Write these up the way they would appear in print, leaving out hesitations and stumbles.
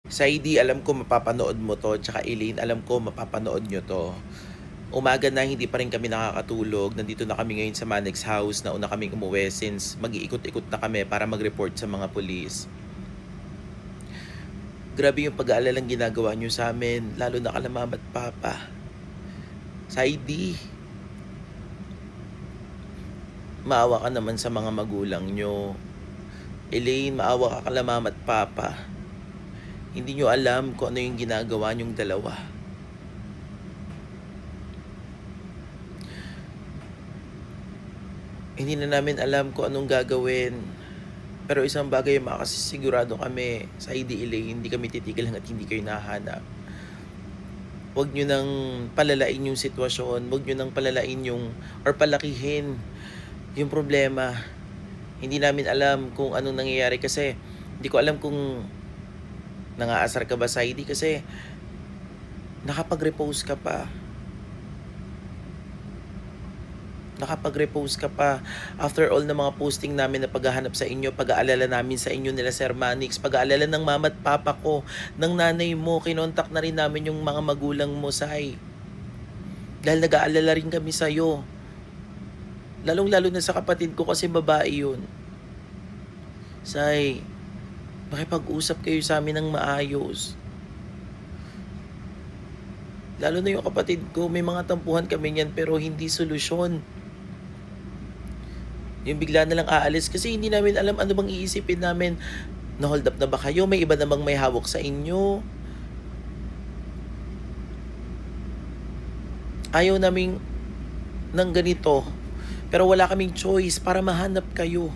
Saidi, alam ko mapapanood mo 'to, tsaka Elaine, alam ko mapapanood niyo 'to. Umaga na hindi pa rin kami nakakatulog, nandito na kami ngayon sa Manex House, nauna kaming umuwi since mag-iikot-ikot na kami para mag-report sa mga pulis. Grabe yung pag-aalalang ginagawa niyo sa amin, lalo na kala mama at papa. Saidi, maawa ka naman sa mga magulang niyo. Elaine, maawa ka kala mama at papa. Hindi niyo alam kung ano yung ginagawa niyong dalawa. Hindi na namin alam kung anong gagawin. Pero isang bagay makasisigurado kami, sa IDLA, hindi kami titigil hanggat hindi kayo nahanap. Huwag nyo nang palalain yung sitwasyon, huwag nyo nang palalain yung, or palakihin yung problema. Hindi namin alam kung anong nangyayari kasi hindi ko alam kung nangaasar ka ba sa ID kasi nakapag-repose ka pa. Nakapag-repose ka pa after all na mga posting namin na paghahanap sa inyo, pag-aalala namin sa inyo nila Sir Manix, pag-aalala ng mama at papa ko, ng nanay mo, kinontak na rin namin yung mga magulang mo, Sai. Dahil nag-aalala rin kami sa'yo. Lalong-lalo na sa kapatid ko kasi babae yun. Sai, makipag-usap kayo sa amin ng maayos. Lalo na yung kapatid ko, may mga tampuhan kami niyan pero hindi solusyon. Yung bigla na lang aalis kasi hindi namin alam ano bang iisipin namin. Na-hold up na ba kayo? May iba namang may hawak sa inyo. Ayaw naming ng ganito. Pero wala kaming choice para mahanap kayo.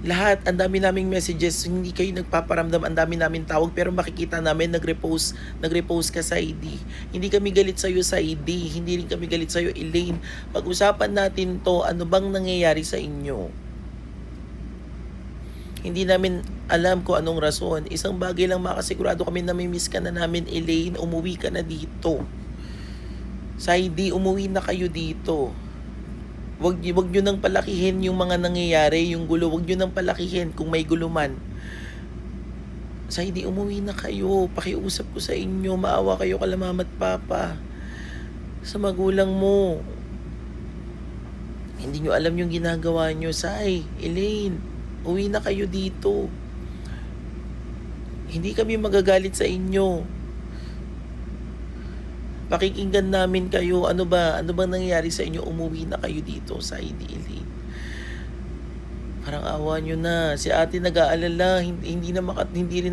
Lahat, ang dami naming messages, hindi kayo nagpaparamdam, ang dami namin tawag, pero makikita namin nag-repost ka sa ID. Hindi kami galit sa'yo sa ID, hindi rin kami galit sa'yo, Elaine. Pag-usapan natin to, ano bang nangyayari sa inyo? Hindi namin alam kung anong rason. Isang bagay lang makasigurado kami na may miss ka na namin, Elaine, umuwi ka na dito. Sa ID, umuwi na kayo dito. Wag nyo nang palakihin yung mga nangyayari, yung gulo. Wag nyo nang palakihin kung may gulo man. Sa hindi, umuwi na kayo. Pakiusap ko sa inyo. Maawa kayo kala mama at papa. Sa magulang mo. Hindi nyo alam yung ginagawa nyo. Sai, Elaine, uwi na kayo dito. Hindi kami magagalit sa inyo. Pakikinggan namin kayo. Ano bang nangyayari sa inyo? Umuwi na kayo dito sa IDLA. Parang awa nyo na. Si ate nag-aalala. Hindi rin